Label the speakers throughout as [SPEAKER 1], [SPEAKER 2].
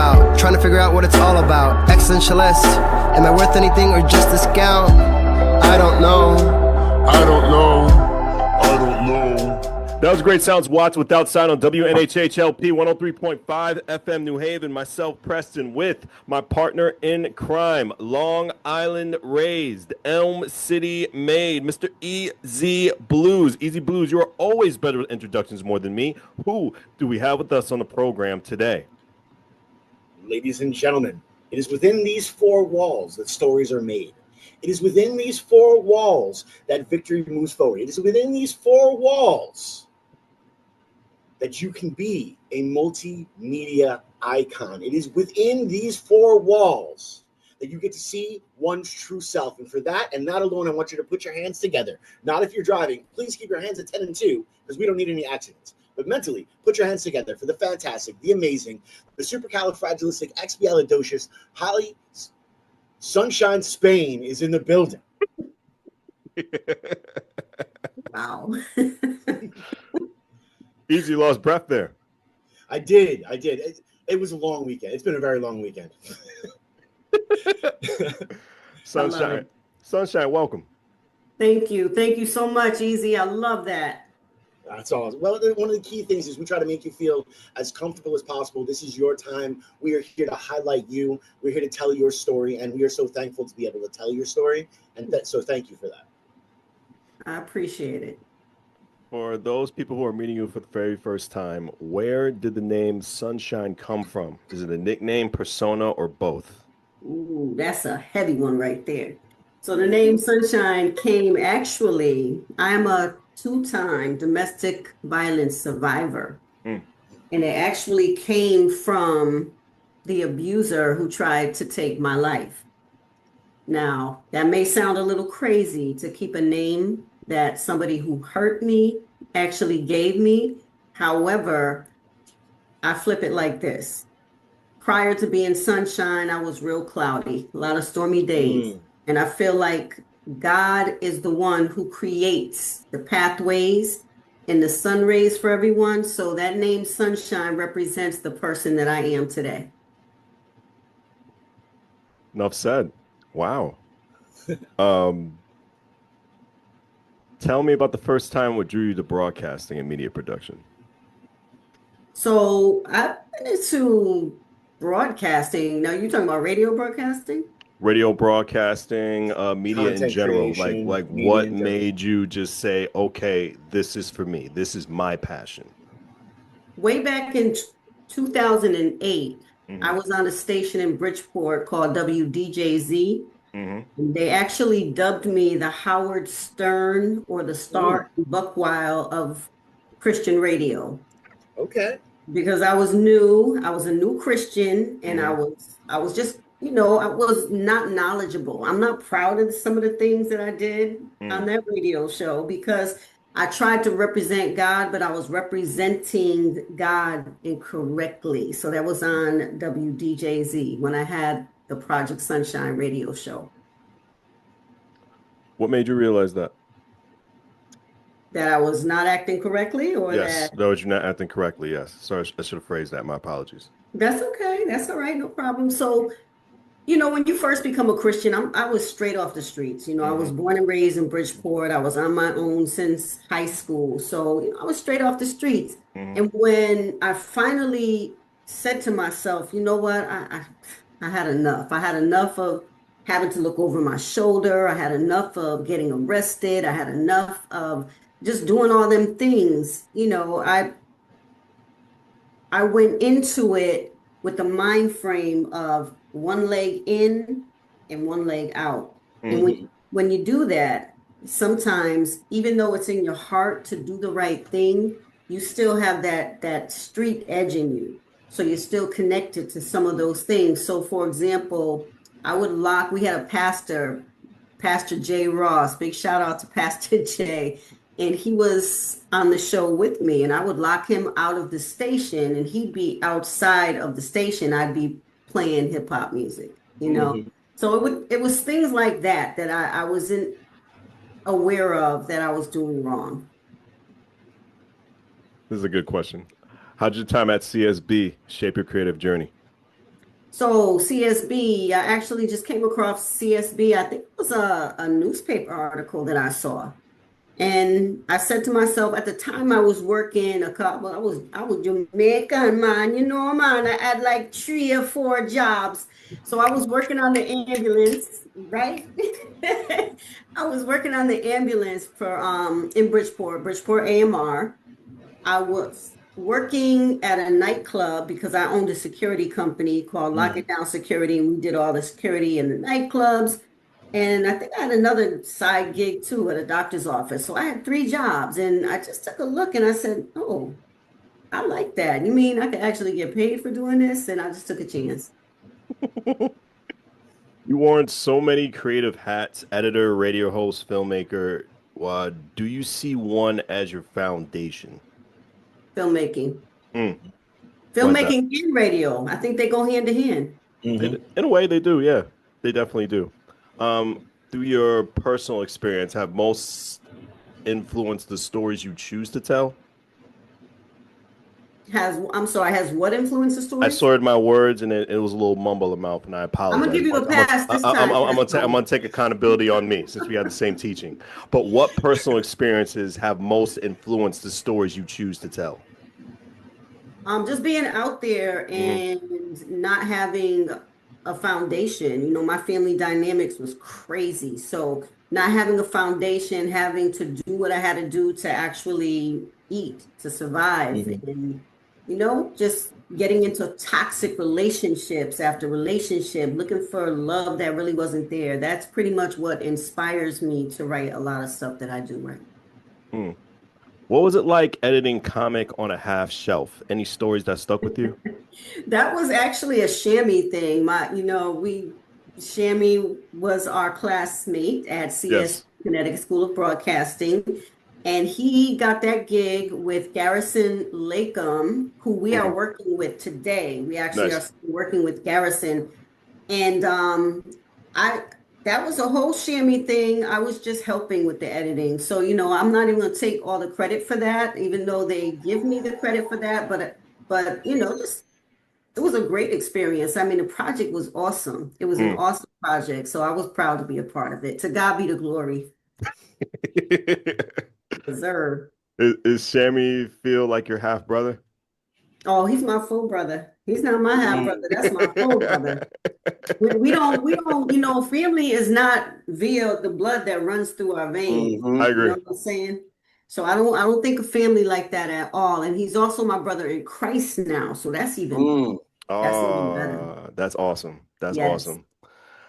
[SPEAKER 1] about. Trying to figure out what it's all about. Existentialist, am I worth anything or just a scout? I don't know.
[SPEAKER 2] I don't know. I don't know. That was Great Sounds Watts Without Sound on WNHHLP 103.5 FM New Haven. Myself, Preston, with my partner in crime, Long Island raised, Elm City made, Mr. EZ BlueZ. EZ BlueZ, you are always better with introductions more than me. Who do we have with us on the program today?
[SPEAKER 3] Ladies and gentlemen, it is within these four walls that stories are made. It is within these four walls that victory moves forward. It is within these four walls that you can be a multimedia icon. It is within these four walls that you get to see one's true self. And for that, and that alone, I want you to put your hands together. Not if you're driving. Please keep your hands at 10 and 2, because we don't need any accidents. But mentally, put your hands together for the fantastic, the amazing, the supercalifragilisticexpialidocious, Holly Sunshine Spain is in the building.
[SPEAKER 4] Wow.
[SPEAKER 2] Easy lost breath there.
[SPEAKER 3] I did. It was a long weekend. It's been a very long weekend.
[SPEAKER 2] Sunshine, welcome.
[SPEAKER 4] Thank you. Thank you so much, Easy. I love that.
[SPEAKER 3] That's all. Well, one of the key things is we try to make you feel as comfortable as possible. This is your time. We are here to highlight you. We're here to tell your story, and we are so thankful to be able to tell your story. And so thank you for that.
[SPEAKER 4] I appreciate it.
[SPEAKER 2] For those people who are meeting you for the very first time, where did the name Sunshine come from? Is it a nickname, persona, or both?
[SPEAKER 4] Ooh, that's a heavy one right there. So the name Sunshine came actually, I'm a two-time domestic violence survivor. And it actually came from the abuser who tried to take my life. Now, that may sound a little crazy to keep a name that somebody who hurt me actually gave me. However, I flip it like this. Prior to being Sunshine, I was real cloudy, a lot of stormy days. And I feel like God is the one who creates the pathways and the sun rays for everyone. So that name Sunshine represents the person that I am today.
[SPEAKER 2] Enough said. Wow. Tell me about the first time what drew you to broadcasting and media production.
[SPEAKER 4] So I've been into broadcasting. Now you're talking about radio broadcasting?
[SPEAKER 2] Radio broadcasting, media
[SPEAKER 3] Content
[SPEAKER 2] in general.
[SPEAKER 3] creation,
[SPEAKER 2] Like what made you just say, okay, this is for me. This is my passion.
[SPEAKER 4] Way back in 2008, I was on a station in Bridgeport called WDJZ. They actually dubbed me the Howard Stern or the Star Buckwild of Christian radio.
[SPEAKER 3] Okay.
[SPEAKER 4] Because I was new, I was a new Christian, and I was just, I was not knowledgeable. I'm not proud of some of the things that I did on that radio show because I tried to represent God, but I was representing God incorrectly. So that was on WDJZ when I had the Project Sunshine radio show.
[SPEAKER 2] What made you realize that?
[SPEAKER 4] That I was not acting correctly, or
[SPEAKER 2] yes, that was you not acting correctly. Yes. Sorry, I should have phrased that. My apologies.
[SPEAKER 4] That's okay. That's all right. No problem. So, when you first become a Christian, I was straight off the streets. I was born and raised in Bridgeport. I was on my own since high school. So, I was straight off the streets. And when I finally said to myself, you know what, I had enough. I had enough of having to look over my shoulder. I had enough of getting arrested. I had enough of just doing all them things. I went into it with the mind frame of one leg in and one leg out. And when you do that, sometimes, even though it's in your heart to do the right thing, you still have that street edge in you. So you're still connected to some of those things. So for example, we had a pastor, Pastor J. Ross, big shout out to Pastor J. And he was on the show with me, and I would lock him out of the station, and he'd be outside of the station. I'd be playing hip hop music, So it was things like that I wasn't aware of that I was doing wrong.
[SPEAKER 2] This is a good question. How'd your time at CSB shape your creative journey?
[SPEAKER 4] So CSB, I actually just came across CSB. I think it was a newspaper article that I saw. And I said to myself, at the time I was working a couple, I was Jamaican, man, you know, man. I had like 3 or 4 jobs. So I was working on the ambulance, right? I was working on the ambulance for in Bridgeport AMR. I was working at a nightclub because I owned a security company called Lock It Down Security, and we did all the security in the nightclubs. And I think I had another side gig too at a doctor's office. So I had 3 jobs, and I just took a look and I said, "Oh, I like that. You mean I could actually get paid for doing this?" And I just took a chance.
[SPEAKER 2] You worn so many creative hats: editor, radio host, filmmaker. Do you see one as your foundation?
[SPEAKER 4] Filmmaking,
[SPEAKER 2] Mm, why is that?
[SPEAKER 4] filmmaking and radio. I think they go hand to hand.
[SPEAKER 2] In a way, they do. Yeah, they definitely do. Through your personal experience, have most influenced the stories you choose to tell?
[SPEAKER 4] I'm sorry, has what influenced the
[SPEAKER 2] I
[SPEAKER 4] stories?
[SPEAKER 2] slurred my words, and it was a little mumble in mouth, and I
[SPEAKER 4] I'm gonna
[SPEAKER 2] apologize.
[SPEAKER 4] give you a pass this time,
[SPEAKER 2] I'm
[SPEAKER 4] Preston.
[SPEAKER 2] gonna take accountability on me since we had the same teaching. But what personal experiences have most influenced the stories you choose to tell?
[SPEAKER 4] Just being out there
[SPEAKER 2] Hmm.
[SPEAKER 4] and not having a foundation. You know, my family dynamics was crazy. So not having a foundation, having to do what I had to do to actually eat, to survive, and just getting into toxic relationships after relationship, looking for love that really wasn't there. That's pretty much what inspires me to write a lot of stuff that I do right.
[SPEAKER 2] Hmm. What was it like editing comic on a half shelf? Any stories that stuck with you?
[SPEAKER 4] That was actually a Shammy thing. Shammy was our classmate at CS
[SPEAKER 2] Yes.
[SPEAKER 4] Connecticut School of Broadcasting, and he got that gig with Garrison Lakem, who we are
[SPEAKER 2] Hmm.
[SPEAKER 4] working with today. We actually are
[SPEAKER 2] Nice.
[SPEAKER 4] working with Garrison, and I that was a whole Shammy thing. I was just helping with the editing, so I'm not even gonna take all the credit for that, even though they give me the credit for that, but just it was a great experience. I mean, the project was awesome. It was an
[SPEAKER 2] Mm.
[SPEAKER 4] awesome project. So I was proud to be a part of it. To God be the glory. Deserve.
[SPEAKER 2] Is Sammy feel like your half brother?
[SPEAKER 4] Oh, he's my full brother. He's not my half brother. That's my full brother. We don't, family is not via the blood that runs through our veins.
[SPEAKER 2] I
[SPEAKER 4] You know
[SPEAKER 2] agree.
[SPEAKER 4] what I'm saying? So I don't think of family like that at all. And he's also my brother in Christ now. So that's even better.
[SPEAKER 2] That's awesome. That's
[SPEAKER 4] Yes.
[SPEAKER 2] awesome.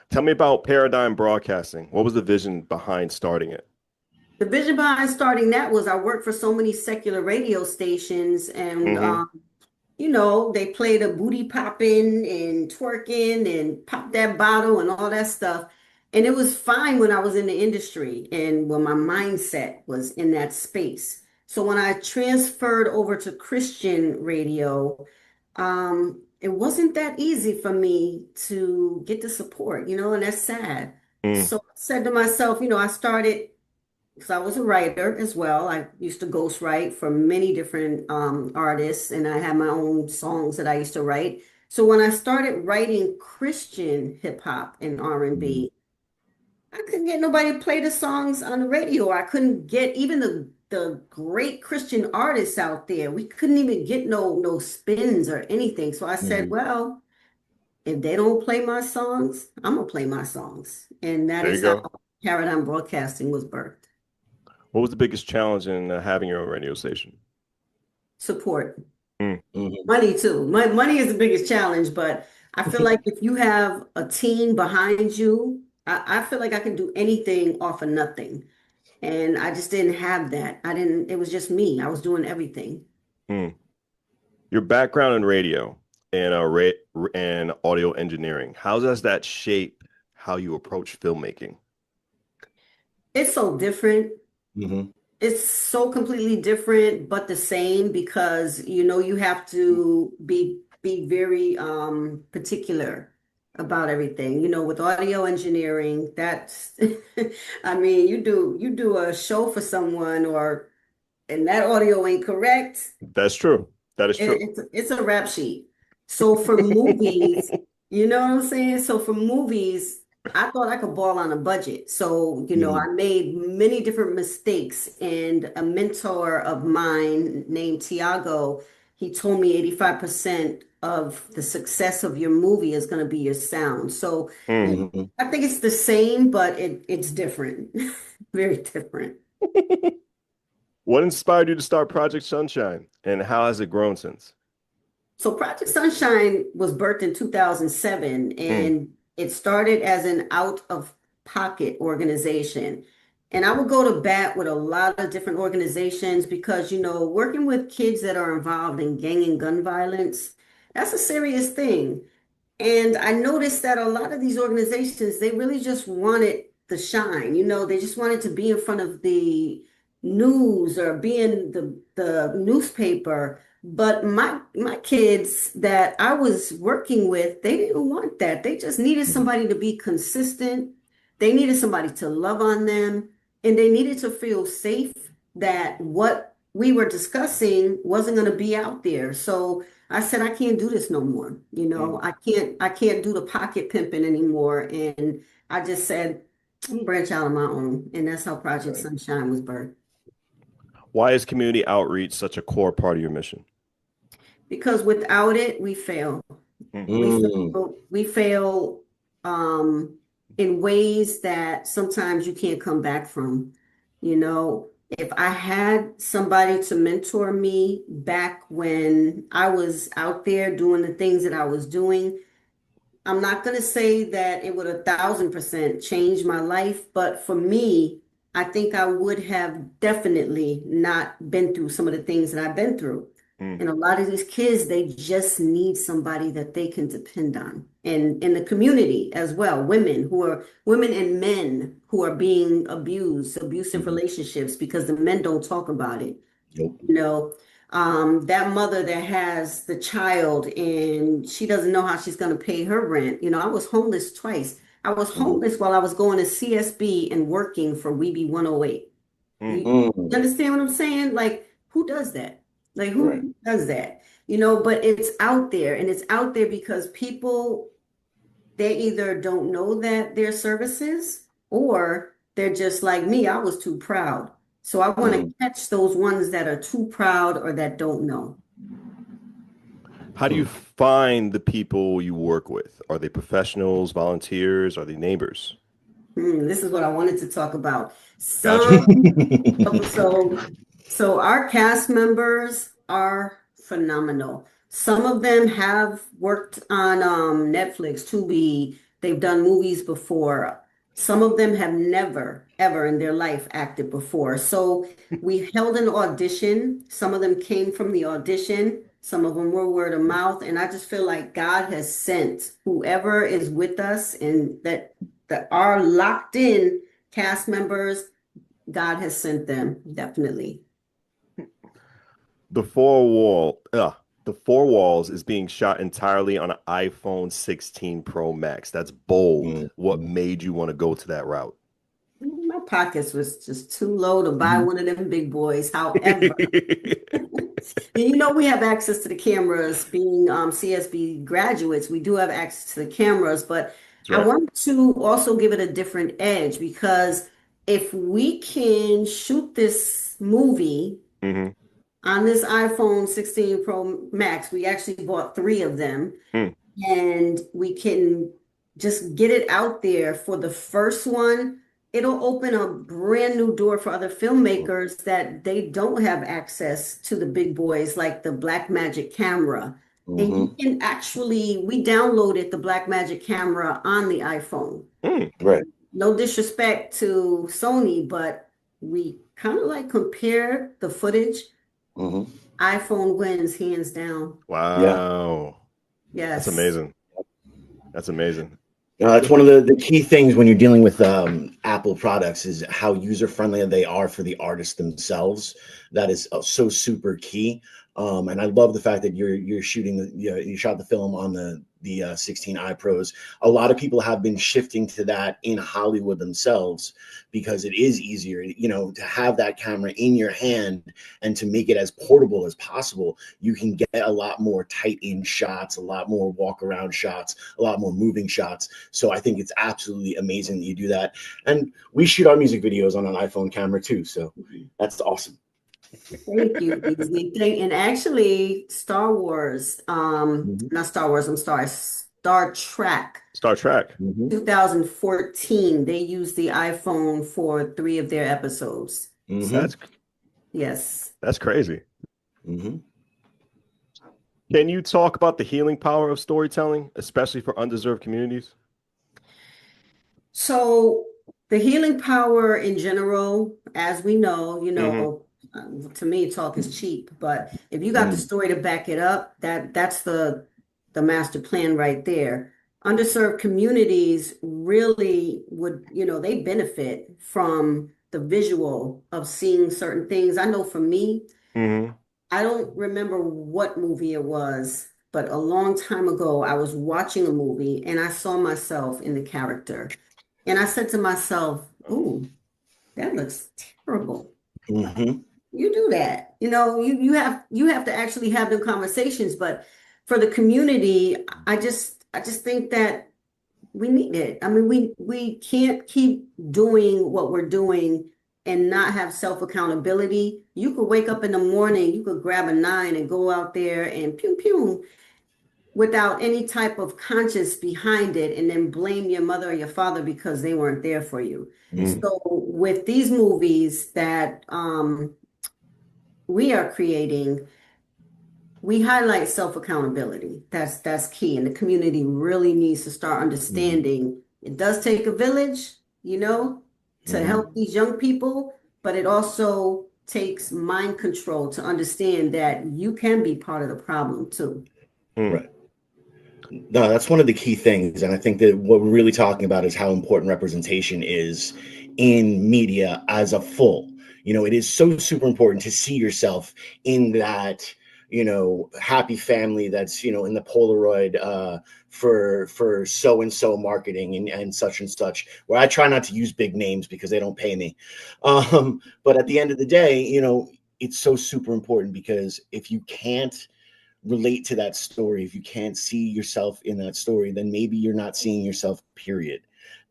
[SPEAKER 2] Tell me about Paradigm Broadcasting. What was the vision behind starting it?
[SPEAKER 4] The vision behind starting that was I worked for so many secular radio stations, and
[SPEAKER 2] Hmm.
[SPEAKER 4] they play the booty popping and twerking and pop that bottle and all that stuff. And it was fine when I was in the industry and when my mindset was in that space. So when I transferred over to Christian radio, it wasn't that easy for me to get the support, and that's sad.
[SPEAKER 2] Mm.
[SPEAKER 4] So I said to myself, I started because I was a writer as well. I used to ghostwrite for many different artists, and I had my own songs that I used to write. So when I started writing Christian hip hop and R&B, I couldn't get nobody to play the songs on the radio. I couldn't get even the great Christian artists out there. We couldn't even get no spins or anything. So I said, well, if they don't play my songs, I'm gonna play my songs, and that
[SPEAKER 2] There you
[SPEAKER 4] is how
[SPEAKER 2] go.
[SPEAKER 4] Paradigm Broadcasting was birthed.
[SPEAKER 2] What was the biggest challenge in having your own radio station?
[SPEAKER 4] Support.
[SPEAKER 2] Mm.
[SPEAKER 4] Money too. Money is the biggest challenge, but I feel like if you have a team behind you, I feel like I can do anything off of nothing. And I just didn't have that. It was just me. I was doing everything.
[SPEAKER 2] Mm. Your background in radio and and audio engineering, how does that shape how you approach filmmaking?
[SPEAKER 4] It's so different.
[SPEAKER 3] Hmm.
[SPEAKER 4] It's so completely different, but the same because you have to be very particular about everything. With audio engineering, that's I mean, you do a show for someone or and that audio ain't correct,
[SPEAKER 2] That's true. That is true.
[SPEAKER 4] it's a rap sheet. So for movies, You know what I'm saying? So for movies, I thought I could ball on a budget. So, I made many different mistakes. And a mentor of mine named Tiago, he told me 85% of the success of your movie is going to be your sound. So
[SPEAKER 2] Mm.
[SPEAKER 4] I think it's the same, but it's different. Very different.
[SPEAKER 2] What inspired you to start Project Sunshine, and how has it grown since?
[SPEAKER 4] So Project Sunshine was birthed in 2007,
[SPEAKER 2] Mm.
[SPEAKER 4] and it started as an out-of-pocket organization. And I would go to bat with a lot of different organizations because, working with kids that are involved in gang and gun violence, that's a serious thing. And I noticed that a lot of these organizations, they really just wanted the shine. They just wanted to be in front of the news or be in the newspaper. But my kids that I was working with, they didn't want that. They just needed somebody to be consistent. They needed somebody to love on them, and they needed to feel safe that what we were discussing wasn't going to be out there. So I said, I can't do this no more. I can't do the pocket pimping anymore. And I just said, I'm gonna branch out on my own. And that's how Project Sunshine was birthed.
[SPEAKER 2] Why is community outreach such a core part of your mission?
[SPEAKER 4] Because without it, we fail. We fail in ways that sometimes you can't come back from. You know, if I had somebody to mentor me back when I was out there doing the things that I was doing, I'm not going to say that it would 1,000% change my life, but for me, I think I would have definitely not been through some of the things that I've been through.
[SPEAKER 2] Mm.
[SPEAKER 4] And a lot of these kids, they just need somebody that they can depend on. And in the community as well, women and men who are being abused, abusive relationships because the men don't talk about it.
[SPEAKER 3] Nope.
[SPEAKER 4] That mother that has the child and she doesn't know how she's going to pay her rent. I was homeless twice. I was homeless while I was going to CSB and working for Weeby 108. You understand what I'm saying? Like, who does that? Like, who does that? But it's out there, and it's out there because people, they either don't know that their services or they're just like me. I was too proud. So I want to catch those ones that are too proud or that don't know.
[SPEAKER 2] How do you find the people you work with? Are they professionals, volunteers? Are they neighbors?
[SPEAKER 4] This is what I wanted to talk about.
[SPEAKER 2] Gotcha.
[SPEAKER 4] So our cast members are phenomenal. Some of them have worked on Netflix, Tubi. They've done movies before. Some of them have never, ever in their life acted before. So we held an audition. Some of them came from the audition. Some of them were word of mouth. And I just feel like God has sent whoever is with us and that are locked in cast members. God has sent them, definitely.
[SPEAKER 2] The Four Walls is being shot entirely on an iPhone 16 Pro Max. That's bold. What made you want to go to that route?
[SPEAKER 4] My pockets was just too low to buy one of them big boys. However, we have access to the cameras. Being CSB graduates, we do have access to the cameras, but I want to also give it a different edge because if we can shoot this movie on this iPhone 16 Pro Max, we actually bought 3 of them, and we can just get it out there for the first one. It'll open a brand new door for other filmmakers that they don't have access to the big boys like the Blackmagic camera. And you can we downloaded the Blackmagic camera on the iPhone.
[SPEAKER 3] Right.
[SPEAKER 4] No disrespect to Sony, but we kind of like compare the footage. iPhone wins hands down.
[SPEAKER 2] Wow.
[SPEAKER 4] Yes.
[SPEAKER 2] That's amazing. That's amazing.
[SPEAKER 3] It's one of the key things when you're dealing with Apple products is how user-friendly they are for the artists themselves. That is so super key. And I love the fact that you're shooting, you shot the film on the the 16i Pros. A lot of people have been shifting to that in Hollywood themselves because it is easier, you know, to have that camera in your hand and to make it as portable as possible. You can get a lot more tight in shots, a lot more walk around shots, a lot more moving shots. So I think it's absolutely amazing that you do that. And we shoot our music videos on an iPhone camera too. So that's awesome.
[SPEAKER 4] Thank you, BlueZ. And actually, Star Wars, not Star Wars, I'm sorry, Star Trek.
[SPEAKER 2] Star Trek.
[SPEAKER 4] 2014, they used the iPhone for 3 of their episodes.
[SPEAKER 2] Yes.
[SPEAKER 4] Yes.
[SPEAKER 2] That's crazy. Can you talk about the healing power of storytelling, especially for undeserved communities?
[SPEAKER 4] So the healing power in general, as we know, you know, to me, talk is cheap, but if you got the story to back it up, that's the master plan right there. Underserved communities really would, you know, they benefit from the visual of seeing certain things. I know for me, I don't remember what movie it was, but a long time ago, I was watching a movie and I saw myself in the character. And I said to myself, ooh, that looks terrible. You do that. You know, you have to actually have them conversations. But for the community, I just think that we need it. I mean, we can't keep doing what we're doing and not have self-accountability. You could wake up in the morning, you could grab a 9 and go out there and pew pew without any type of conscience behind it, and then blame your mother or your father because they weren't there for you. So with these movies that we are creating, we highlight self-accountability. That's key. And the community really needs to start understanding it does take a village, you know, to help these young people, but it also takes mind control to understand that you can be part of the problem too.
[SPEAKER 3] Right. No, that's one of the key things. And I think that what we're really talking about is how important representation is in media as a full. You know, it is so super important to see yourself in that, you know, happy family that's, you know, in the Polaroid for so-and-so marketing and such, where I try not to use big names because they don't pay me. But at the end of the day, you know, it's so super important because if you can't relate to that story, if you can't see yourself in that story, then maybe you're not seeing yourself, period.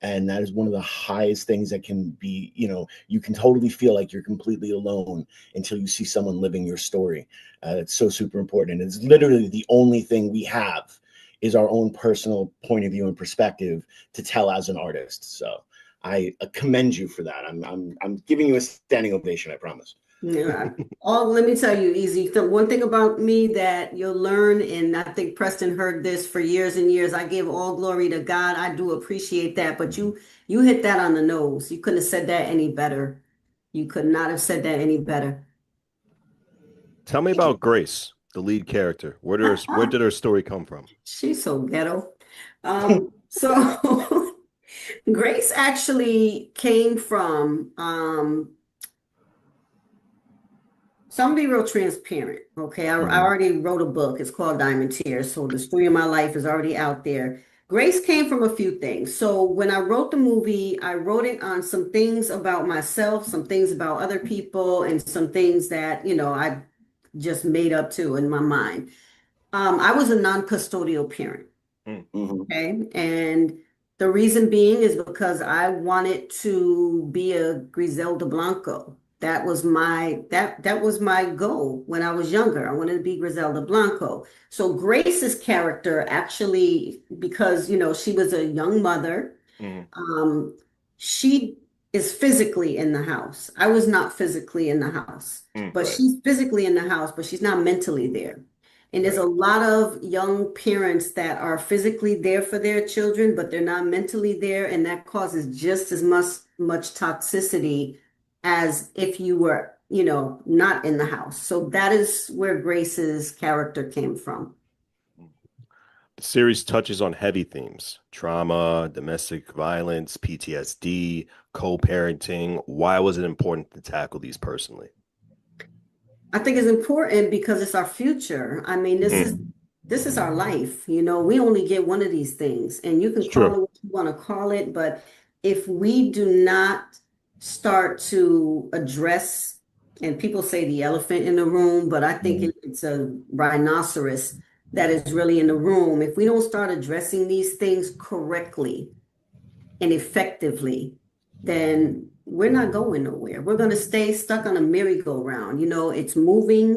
[SPEAKER 3] And that is one of the highest things that can be, you know, you can totally feel like you're completely alone until you see someone living your story. It's so super important. And it's literally the only thing we have is our own personal point of view and perspective to tell as an artist. So I commend you for that. I'm giving you a standing ovation, I promise.
[SPEAKER 4] Yeah. Let me tell you, Easy. The one thing about me that you'll learn, and I think Preston heard this for years and years, I give all glory to God. I do appreciate that, but you hit that on the nose. You couldn't have said that any better. You could not have said that any better.
[SPEAKER 2] Tell me about Grace, the lead character. Where did her story come from? She's
[SPEAKER 4] so ghetto. So Grace actually came from so I'm gonna be real transparent, okay? I already wrote a book. It's called Diamond Tears. So the story of my life is already out there. Grace came from a few things. So when I wrote the movie, I wrote it on some things about myself, some things about other people, and some things that, you know, I just made up too in my mind. I was a non-custodial parent, okay? And the reason being is because I wanted to be a Griselda Blanco. That was my goal when I was younger. I wanted to be Griselda Blanco. So Grace's character actually, because you know she was a young mother, she is physically in the house. I was not physically in the house, but she's physically in the house, but she's not mentally there. And there's a lot of young parents that are physically there for their children, but they're not mentally there, and that causes just as much toxicity as if you were, you know, not in the house. So that is where Grace's character came from.
[SPEAKER 2] The series touches on heavy themes: trauma, domestic violence, PTSD, co-parenting. Why was it important to tackle these personally?
[SPEAKER 4] I think it's important because it's our future. I mean, this is our life. You know, we only get one of these things, and you can
[SPEAKER 2] It's
[SPEAKER 4] call
[SPEAKER 2] true.
[SPEAKER 4] it what you want to call it, but if we do not start to address, and people say the elephant in the room, but I think it's a rhinoceros that is really in the room. If we don't start addressing these things correctly and effectively, then we're not going nowhere. We're going to stay stuck on a merry-go-round. You know, it's moving,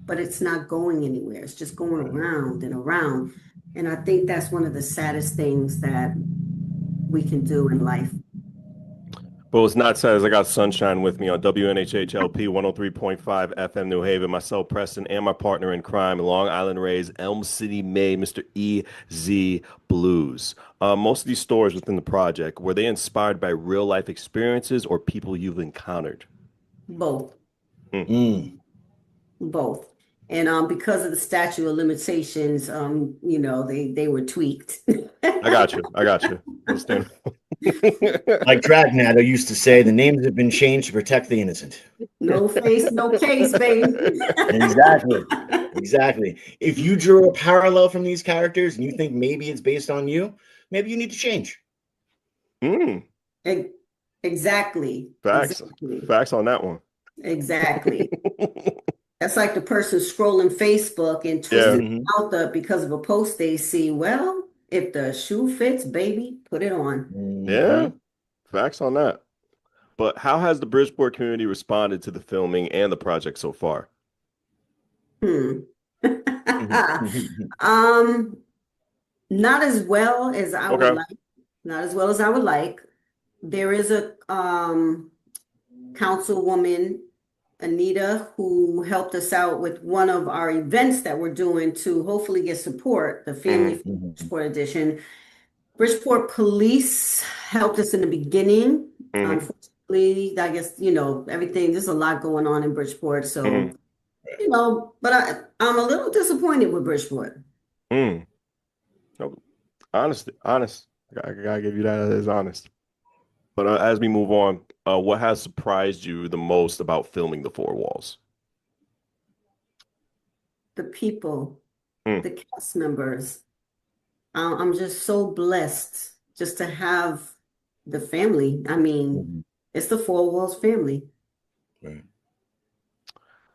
[SPEAKER 4] but it's not going anywhere. It's just going around and around. And I think that's one of the saddest things that we can do in life.
[SPEAKER 2] But what's not sad is I got Sunshine with me on WNHHLP 103.5 FM New Haven, myself, Preston, and my partner in crime, Long Island Rays, Elm City, Maine, Mr. EZ BlueZ. Most of these stories within the project, were they inspired by real life experiences or people you've encountered?
[SPEAKER 4] Both,
[SPEAKER 3] Mm.
[SPEAKER 4] both. And because of the statute of limitations, you know, they were tweaked.
[SPEAKER 2] I got you. I got you. Understand.
[SPEAKER 3] Like Dragnatter used to say, the names have been changed to protect the innocent.
[SPEAKER 4] No face, no case, baby.
[SPEAKER 3] Exactly. Exactly. If you drew a parallel from these characters and you think maybe it's based on you, maybe you need to change.
[SPEAKER 2] Mm,
[SPEAKER 4] Exactly.
[SPEAKER 2] facts.
[SPEAKER 4] Exactly.
[SPEAKER 2] Facts on that one.
[SPEAKER 4] Exactly. That's like the person scrolling Facebook and
[SPEAKER 2] Yeah.
[SPEAKER 4] twisting their mouth up because of a post they see. Well, if the shoe fits, baby, put it on.
[SPEAKER 2] Yeah. Facts on that. But how has the Bridgeport community responded to the filming and the project so far?
[SPEAKER 4] Hmm.
[SPEAKER 3] Mhm.
[SPEAKER 4] Not as well as I would
[SPEAKER 2] Okay.
[SPEAKER 4] like. Not as well as I would like. There is a councilwoman, Anita, who helped us out with one of our events that we're doing to hopefully get support, the Family Bridgeport Edition. Bridgeport Police helped us in the beginning. Unfortunately, I guess, you know, everything, there's a lot going on in Bridgeport. So, you know, but I'm a little disappointed with Bridgeport.
[SPEAKER 2] No, honest. I gotta give you that as honest. But as we move on, what has surprised you the most about filming the four walls?
[SPEAKER 4] The people,
[SPEAKER 2] Mm.
[SPEAKER 4] the cast members. I'm just so blessed just to have the family. I mean, it's the Four Walls family.
[SPEAKER 3] Right.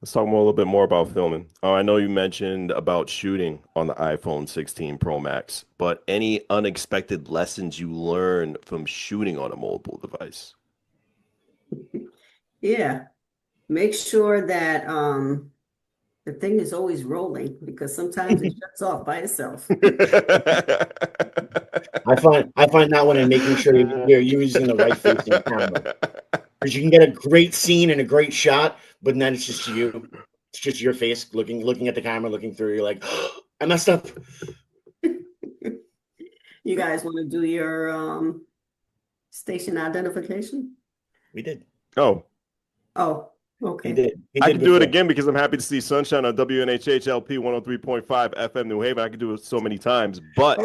[SPEAKER 2] Let's talk more, a little bit more about filming. I know you mentioned about shooting on the iPhone 16 Pro Max, but any unexpected lessons you learned from shooting on a mobile device?
[SPEAKER 4] Yeah. Make sure that the thing is always rolling because sometimes it shuts off by itself.
[SPEAKER 3] I find that one in making sure you're using the right facing camera. Because you can get a great scene and a great shot, but then it's just you. It's just your face looking at the camera, looking through. You're like, oh, I messed up.
[SPEAKER 4] You guys want to do your station identification?
[SPEAKER 3] We did.
[SPEAKER 2] Oh,
[SPEAKER 4] Oh,
[SPEAKER 3] He
[SPEAKER 4] okay.
[SPEAKER 3] did. He
[SPEAKER 2] I
[SPEAKER 3] did
[SPEAKER 2] can do it
[SPEAKER 3] before.
[SPEAKER 2] again because I'm happy to see Sunshine on WNHHLP 103.5 FM New Haven. I can do it so many times. But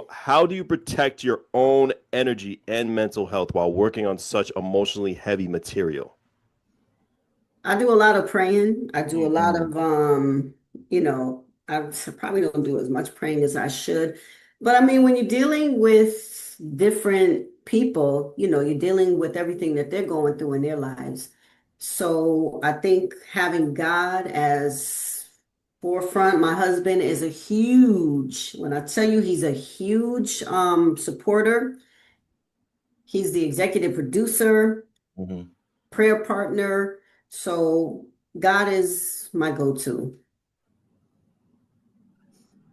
[SPEAKER 2] how do you protect your own energy and mental health while working on such emotionally heavy material?
[SPEAKER 4] I do a lot of praying. I do a lot of you know, I probably don't do as much praying as I should. But I mean, when you're dealing with different people, you know, you're dealing with everything that they're going through in their lives. So I think having God as forefront, my husband is a huge, when I tell you he's a huge supporter, he's the executive producer, prayer partner. So God is my go-to.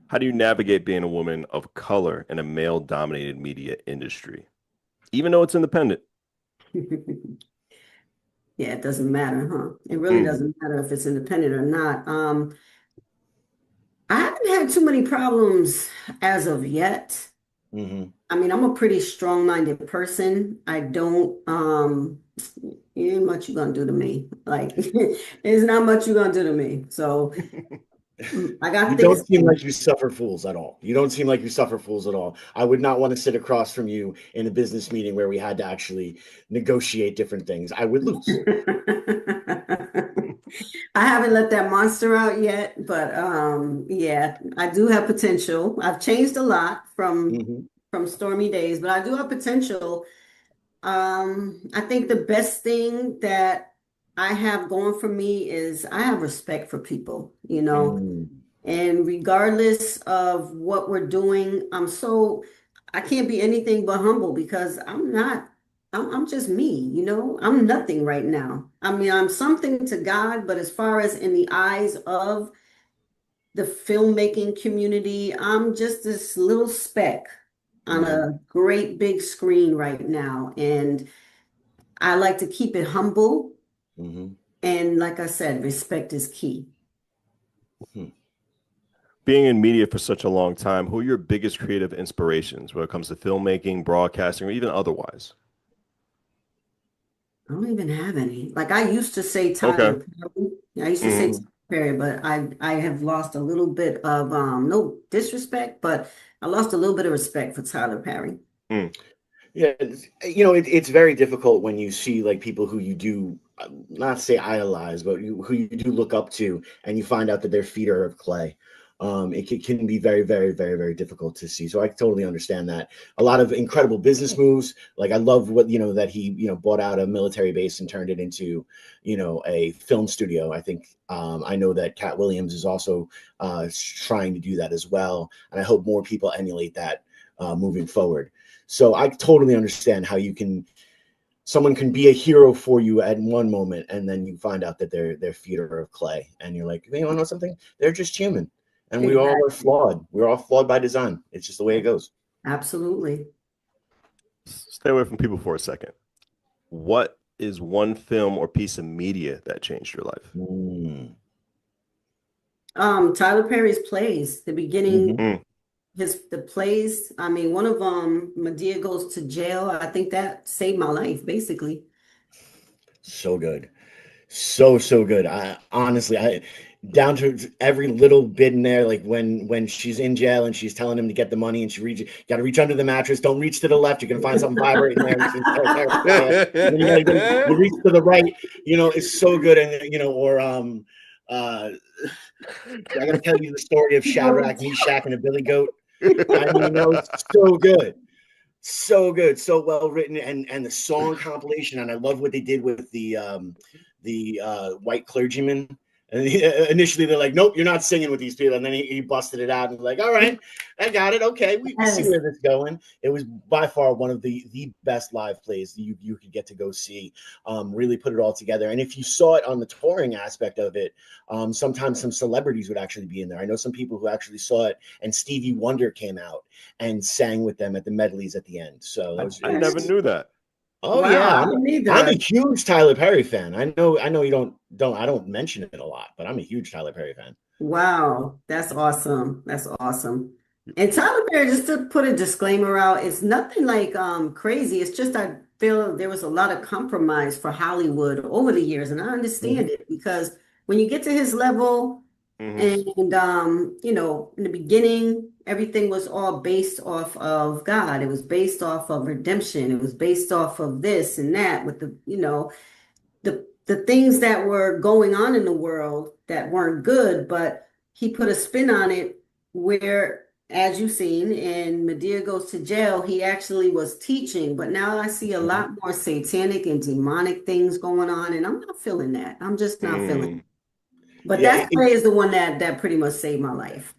[SPEAKER 2] How do you navigate being a woman of color in a male-dominated media industry, even though it's independent?
[SPEAKER 4] Yeah, it doesn't matter, huh? It really doesn't matter if it's independent or not. I haven't had too many problems as of yet. I mean, I'm a pretty strong-minded person. I don't, ain't much you're gonna do to me. Like, there's not much you're gonna do to me. So I got
[SPEAKER 3] You
[SPEAKER 4] thick
[SPEAKER 3] don't seem
[SPEAKER 4] skin.
[SPEAKER 3] like you suffer fools at all. You don't seem like you suffer fools at all. I would not want to sit across from you in a business meeting where we had to actually negotiate different things. I would lose.
[SPEAKER 4] I haven't let that monster out yet, but yeah, I do have potential. I've changed a lot
[SPEAKER 3] Mhm.
[SPEAKER 4] from stormy days, but I do have potential. I think the best thing that I have going for me is I have respect for people, you know,
[SPEAKER 3] Mm.
[SPEAKER 4] and regardless of what we're doing, I can't be anything but humble because I'm just me, you know, I'm nothing right now. I mean, I'm something to God, but as far as in the eyes of the filmmaking community, I'm just this little speck on
[SPEAKER 3] Yeah.
[SPEAKER 4] a great big screen right now. And I like to keep it humble.
[SPEAKER 3] Mhm.
[SPEAKER 4] And like I said, respect is key.
[SPEAKER 3] Hmm.
[SPEAKER 2] Being in media for such a long time, who are your biggest creative inspirations when it comes to filmmaking, broadcasting, or even otherwise?
[SPEAKER 4] I don't even have any. Like I used to say
[SPEAKER 2] Okay.
[SPEAKER 4] Tyler Perry. I used to say
[SPEAKER 2] Hmm.
[SPEAKER 4] Tyler Perry, but I have lost a little bit of no disrespect, but I lost a little bit of respect for Tyler Perry.
[SPEAKER 2] Mm.
[SPEAKER 3] Yeah, it's very difficult when you see like people who you do not say idolize, but who you do look up to, and you find out that their feet are of clay. Can be very, very, very, very difficult to see. So I totally understand that. A lot of incredible business moves. Like I love what that he bought out a military base and turned it into a film studio. I think I know that Cat Williams is also trying to do that as well, and I hope more people emulate that moving forward. So I totally understand how someone can be a hero for you at one moment, and then you find out that their feet are of clay, and you're like, you want to know something? They're just human, and we all are
[SPEAKER 4] Exactly.
[SPEAKER 3] flawed. We're all flawed by design. It's just the way it goes.
[SPEAKER 4] Absolutely.
[SPEAKER 2] Stay away from people for a second. What is one film or piece of media that changed your life?
[SPEAKER 3] Mm.
[SPEAKER 4] Tyler Perry's plays, the beginning,
[SPEAKER 3] Hmm.
[SPEAKER 2] Mm.
[SPEAKER 4] the plays. I mean, one of Medea Goes to Jail. I think that saved my life, basically.
[SPEAKER 3] So good. So good. I honestly, I down to every little bit in there, like when she's in jail and she's telling him to get the money, and got to reach under the mattress. Don't reach to the left. You're gonna find something vibrating there. And she's terrified. And then you reach to the right. It's so good. And or I gotta tell you the story of Shadrach, Meshach, and a billy goat. I mean, that was so good. So good, so well written, and the song compilation, and I love what they did with the white clergyman. And initially they're like, "Nope, you're not singing with these people," and then he busted it out and was like, "All right, I got it. Okay, we see
[SPEAKER 4] Yes.
[SPEAKER 3] where this is going." It was by far one of the best live plays that you could get to go see. Really put it all together, and if you saw it on the touring aspect of it, sometimes some celebrities would actually be in there. I know some people who actually saw it, and Stevie Wonder came out and sang with them at the medleys at the end. So that was
[SPEAKER 2] I never
[SPEAKER 3] it's
[SPEAKER 2] knew that.
[SPEAKER 3] oh
[SPEAKER 4] Wow,
[SPEAKER 3] yeah,
[SPEAKER 4] I didn't
[SPEAKER 3] I'm a
[SPEAKER 4] either.
[SPEAKER 3] huge Tyler Perry fan. I know you don't I don't mention it a lot, but I'm a huge Tyler Perry fan.
[SPEAKER 4] Wow, that's awesome. That's awesome. And Tyler Perry, just to put a disclaimer out, it's nothing like crazy. It's just I feel there was a lot of compromise for Hollywood over the years, and I
[SPEAKER 3] Mhm.
[SPEAKER 4] understand it because when you get to his level,
[SPEAKER 2] Hmm.
[SPEAKER 4] and in the beginning, everything was all based off of God. It was based off of redemption. It was based off of this and that with the things that were going on in the world that weren't good, but he put a spin on it where, as you've seen in Medea Goes to Jail, he actually was teaching. But now I see a
[SPEAKER 3] Mhm.
[SPEAKER 4] lot more satanic and demonic things going on, and I'm not feeling that. I'm just not feeling it.
[SPEAKER 2] Mm.
[SPEAKER 4] But
[SPEAKER 3] Yeah,
[SPEAKER 4] that play is the one that pretty much saved my life.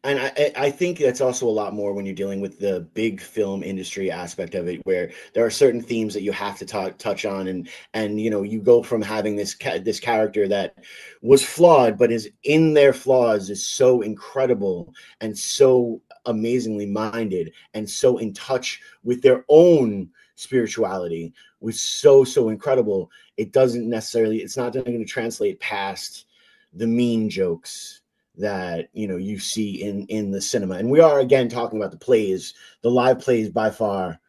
[SPEAKER 3] and I think that's also a lot more when you're dealing with the big film industry aspect of it, where there are certain themes that you have to touch on, and you go from having this character that was flawed, but is in their flaws is so incredible and so amazingly minded and so in touch with their own spirituality was so incredible. It's not going to translate past the mean jokes that you see in the cinema. And we are again talking about the plays. The live plays by far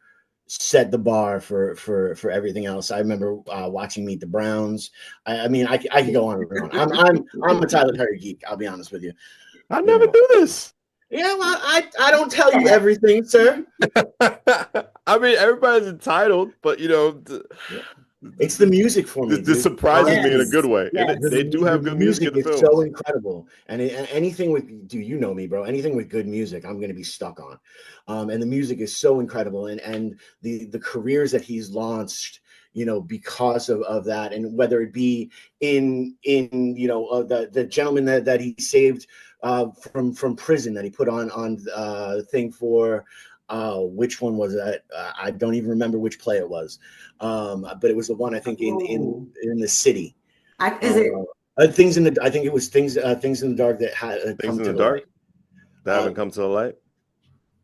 [SPEAKER 3] set the bar for everything else. I remember watching Meet the Browns. I mean, I could go on and on. I'm a Tyler Perry geek, I'll be honest with you.
[SPEAKER 2] I
[SPEAKER 3] you
[SPEAKER 2] never
[SPEAKER 3] know
[SPEAKER 2] knew this.
[SPEAKER 3] yeah, well, I don't tell you
[SPEAKER 4] Yeah.
[SPEAKER 3] everything, sir.
[SPEAKER 2] I mean, everybody's entitled, but
[SPEAKER 3] Yeah. It's the music for me,
[SPEAKER 2] This
[SPEAKER 3] dude.
[SPEAKER 2] surprises me in a
[SPEAKER 4] Yes.
[SPEAKER 2] good way.
[SPEAKER 4] Yes.
[SPEAKER 2] And they do have
[SPEAKER 3] The
[SPEAKER 2] good music in the
[SPEAKER 3] is
[SPEAKER 2] films.
[SPEAKER 3] so incredible, and anything with, do you know me, bro? Anything with good music, I'm gonna be stuck on. And the music is so incredible, and the careers that he's launched, because of that, and whether it be in the gentleman that he saved from prison, that he put on the thing for. Which one was that? I don't even remember which play it was, but it was the one, I think, in the city.
[SPEAKER 4] Is it?
[SPEAKER 3] Things in the. I think it was things in the dark that had
[SPEAKER 2] Things
[SPEAKER 3] come
[SPEAKER 2] in
[SPEAKER 3] to
[SPEAKER 2] the
[SPEAKER 3] the
[SPEAKER 2] dark
[SPEAKER 3] light.
[SPEAKER 2] that haven't come to the light.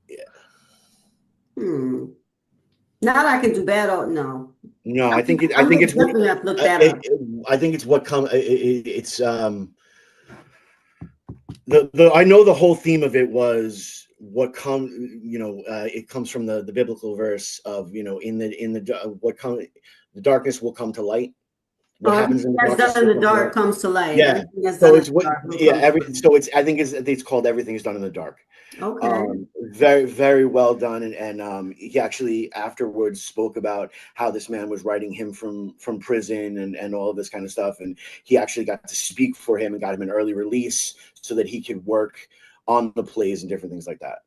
[SPEAKER 3] Yeah.
[SPEAKER 4] Now that I can do bad, no.
[SPEAKER 3] No, I think it's
[SPEAKER 4] definitely have to look that up.
[SPEAKER 3] I think it's what come. It's the I know the whole theme of it was what come. It comes from the biblical verse of the darkness will come to light. What happens in the
[SPEAKER 4] That's
[SPEAKER 3] darkness
[SPEAKER 4] done in the dark comes to light.
[SPEAKER 3] Yeah.
[SPEAKER 4] Everything that's
[SPEAKER 3] So
[SPEAKER 4] done
[SPEAKER 3] it's
[SPEAKER 4] in
[SPEAKER 3] what
[SPEAKER 4] the dark will
[SPEAKER 3] yeah
[SPEAKER 4] come
[SPEAKER 3] every
[SPEAKER 4] to light.
[SPEAKER 3] so it's I think it's called Everything is Done in the Dark.
[SPEAKER 4] Okay.
[SPEAKER 3] Very, very well done. And he actually afterwards spoke about how this man was writing him from prison and all of this kind of stuff. And he actually got to speak for him and got him an early release so that he could work on the plays and different things like that.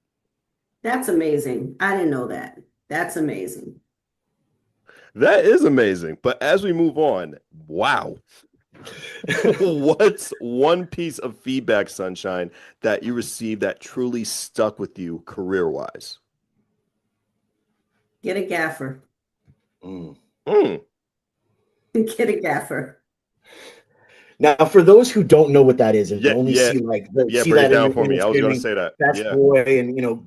[SPEAKER 4] That's amazing. I didn't know that. That's amazing.
[SPEAKER 2] That is amazing. But as we move on, wow. What's one piece of feedback, Sunshine, that you received that truly stuck with you career-wise?
[SPEAKER 4] Get a gaffer.
[SPEAKER 3] Mm.
[SPEAKER 4] Get a gaffer.
[SPEAKER 3] Now, for those who don't know what that is and only see
[SPEAKER 2] break
[SPEAKER 3] that
[SPEAKER 2] it down for me. I was going to say that.
[SPEAKER 3] That's boy, and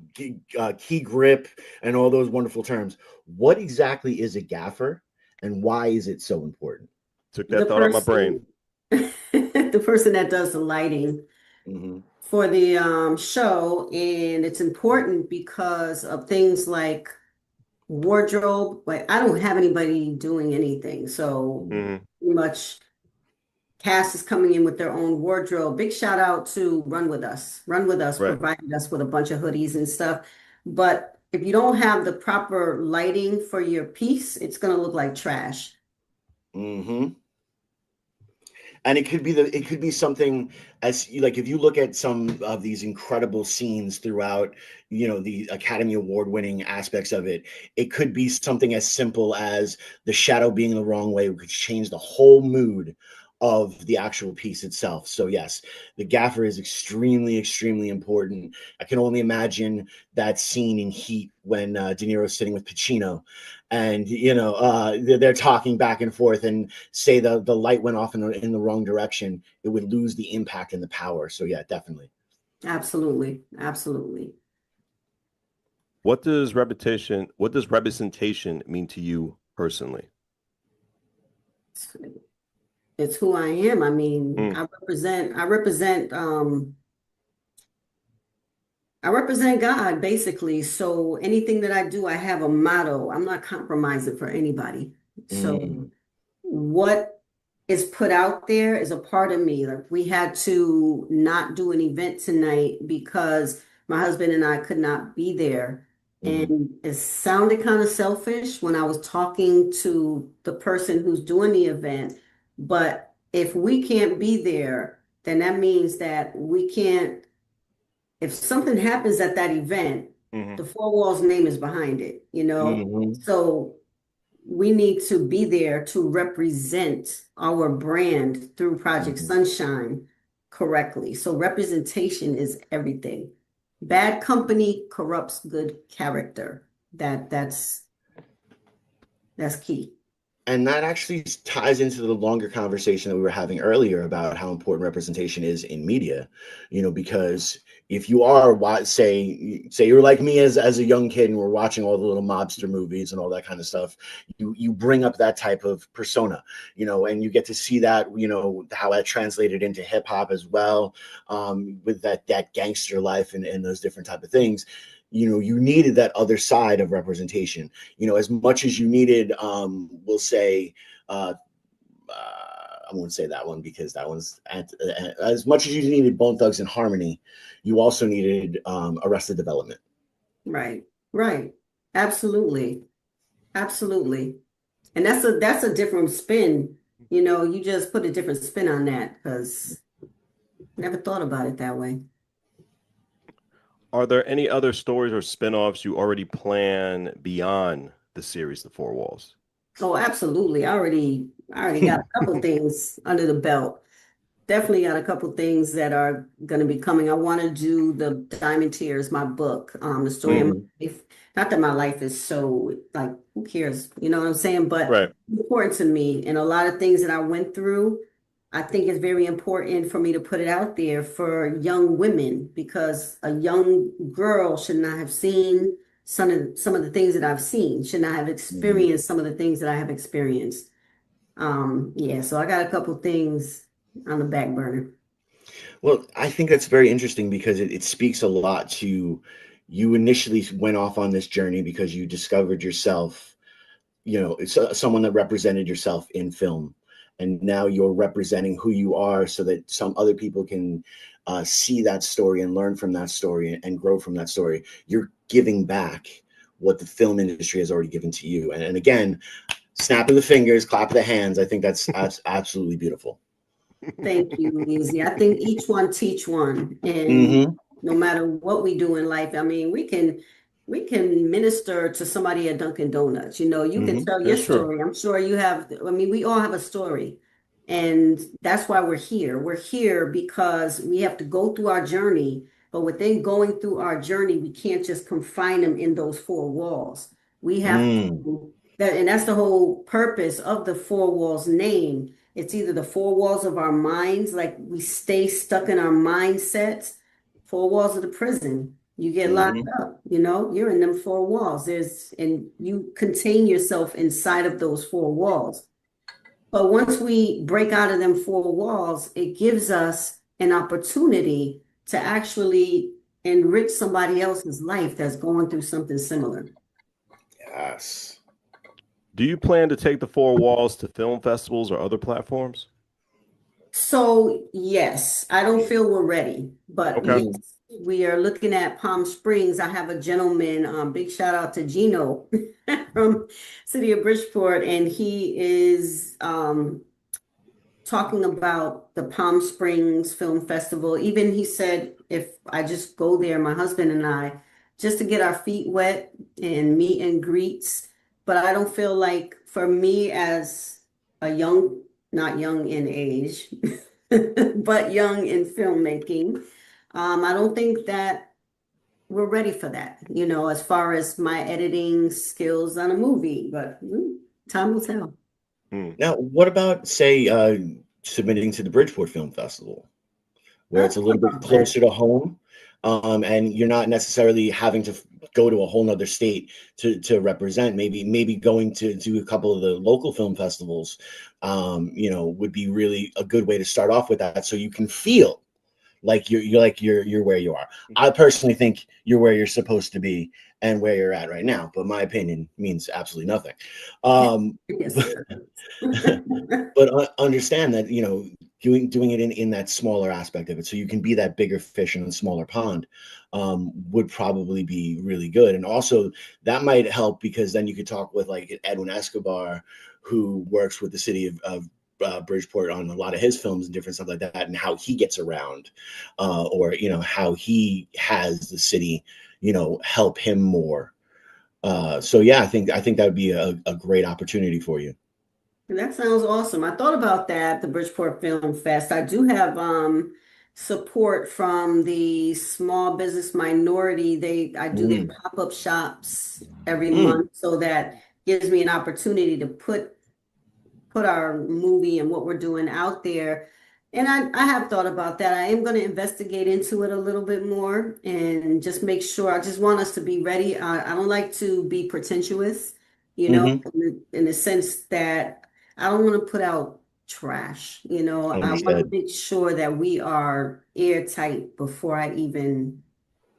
[SPEAKER 3] key grip and all those wonderful terms. What exactly is a gaffer, and why is it so important?
[SPEAKER 2] Took that thought out my brain.
[SPEAKER 4] The person that does the lighting for the show, and it's important because of things like wardrobe. Like I don't have anybody doing anything, so pretty much cast is coming in with their own wardrobe. Big shout out to Run With Us. Run With Us provided us with a bunch of hoodies and stuff. But if you don't have the proper lighting for your piece, it's going to look like trash.
[SPEAKER 3] And it could be something as like, if you look at some of these incredible scenes throughout, the Academy Award winning aspects of it, it could be something as simple as the shadow being the wrong way, which could change the whole mood of the actual piece itself. So yes, the gaffer is extremely, extremely important. I can only imagine that scene in Heat when De Niro's sitting with Pacino, and they're talking back and forth, and say the light went off in the wrong direction, it would lose the impact and the power. So yeah, definitely.
[SPEAKER 4] Absolutely.
[SPEAKER 2] What does representation mean to you personally?
[SPEAKER 4] It's who I am. I mean, I represent God, basically. So anything that I do, I have a motto. I'm not compromising for anybody. So what is put out there is a part of me. Like we had to not do an event tonight because my husband and I could not be there. And it sounded kind of selfish when I was talking to the person who's doing the event. But if we can't be there, then that means that we can't. If something happens at that event, the Four Walls name is behind it, So we need to be there to represent our brand through Project Sunshine correctly. So representation is everything. Bad company corrupts good character. That's key.
[SPEAKER 3] And that actually ties into the longer conversation that we were having earlier about how important representation is in media, because if you are, say you're like me as a young kid and we're watching all the little mobster movies and all that kind of stuff, you bring up that type of persona, and you get to see that, how that translated into hip hop as well, with that gangster life and those different type of things. You needed that other side of representation, as much as you needed, we'll say, I won't say that one because that one's as much as you needed Bone Thugs and Harmony, you also needed Arrested Development.
[SPEAKER 4] Right. Absolutely. And that's a different spin. You know, you just put a different spin on that because never thought about it that way.
[SPEAKER 2] Are there any other stories or spin-offs you already plan beyond the series The Four Walls?
[SPEAKER 4] Oh, absolutely. I already got a couple things under the belt. Definitely got a couple things that are going to be coming. I want to do the Diamond Tears, my book, the story of my
[SPEAKER 3] Mhm.
[SPEAKER 4] life. Not that my life is so like, who cares? You know what I'm saying? But
[SPEAKER 2] Right.
[SPEAKER 4] it's important to me, and a lot of things that I went through, I think it's very important for me to put it out there for young women because a young girl should not have seen some of the things that I've seen, should not have
[SPEAKER 3] Mhm.
[SPEAKER 4] experienced some of the things that I have experienced. Yeah, so I got a couple things on the back burner.
[SPEAKER 3] Well, I think that's very interesting because it speaks a lot to you initially went off on this journey because you discovered yourself, it's someone that represented yourself in film. And now you're representing who you are so that some other people can see that story and learn from that story and grow from that story. You're giving back what the film industry has already given to you. And again, snap of the fingers, clap of the hands. I think that's absolutely beautiful.
[SPEAKER 4] Thank you, Easy. I think each one teach one, and
[SPEAKER 3] Hmm.
[SPEAKER 4] no matter what we do in life, I mean, we can minister to somebody at Dunkin' Donuts. You know, you can
[SPEAKER 3] Hmm.
[SPEAKER 4] tell your
[SPEAKER 2] That's true.
[SPEAKER 4] story. I'm sure you have. I mean, we all have a story, and that's why we're here. We're here because we have to go through our journey. But within going through our journey, we can't just confine them in those four walls. We have
[SPEAKER 3] Mm.
[SPEAKER 4] to that, and that's the whole purpose of the four walls name. It's either the four walls of our minds, like we stay stuck in our mindsets, four walls of the prison. You get locked
[SPEAKER 3] Hmm.
[SPEAKER 4] up, you know, you're in them four walls. And you contain yourself inside of those four walls. But once we break out of them four walls, it gives us an opportunity to actually enrich somebody else's life that's going through something similar.
[SPEAKER 3] Yes.
[SPEAKER 2] Do you plan to take The Four Walls to film festivals or other platforms?
[SPEAKER 4] So, yes, I don't feel we're ready, but
[SPEAKER 2] Okay.
[SPEAKER 3] Hmm.
[SPEAKER 4] yes, we are looking at Palm Springs. I have a gentleman, big shout out to Gino from City of Bridgeport, and he is talking about the Palm Springs Film Festival. Even he said if I just go there, my husband and I, just to get our feet wet and meet and greets. But I don't feel like for me as a young, not young in age, but young in filmmaking, I don't think that we're ready for that, you know, as far as my editing skills on a movie, but time will tell.
[SPEAKER 2] Hmm.
[SPEAKER 3] Now, what about, say, submitting to the Bridgeport Film Festival, where
[SPEAKER 4] I
[SPEAKER 3] it's a
[SPEAKER 4] thought
[SPEAKER 3] little bit
[SPEAKER 4] about that.
[SPEAKER 3] closer to home, and you're not necessarily having to go to a whole nother state to represent. Maybe going to do a couple of the local film festivals, would be really a good way to start off with that, so you can feel like you're where you are. I personally think you're where you're supposed to be and where you're at right now, but my opinion means absolutely nothing. Um,
[SPEAKER 4] Yes, it does.
[SPEAKER 3] but understand that doing it in that smaller aspect of it, so you can be that bigger fish in a smaller pond, would probably be really good. And also that might help because then you could talk with like Edwin Escobar, who works with the city of Bridgeport on a lot of his films and different stuff like that, and how he gets around, or how he has the city help him more. So yeah, I think that would be a great opportunity for you.
[SPEAKER 4] That sounds awesome. I thought about that, the Bridgeport Film Fest. I do have support from the small business minority. I do their
[SPEAKER 3] Mm.
[SPEAKER 4] pop-up shops every
[SPEAKER 3] Mm.
[SPEAKER 4] month, so that gives me an opportunity to put our movie and what we're doing out there. And I have thought about that. I am going to investigate into it a little bit more and just make sure. I just want us to be ready. I don't like to be pretentious, you know,
[SPEAKER 3] Hmm.
[SPEAKER 4] in the sense that I don't want to put out trash. You know, I want to
[SPEAKER 3] Understood.
[SPEAKER 4] make sure that we are airtight before I even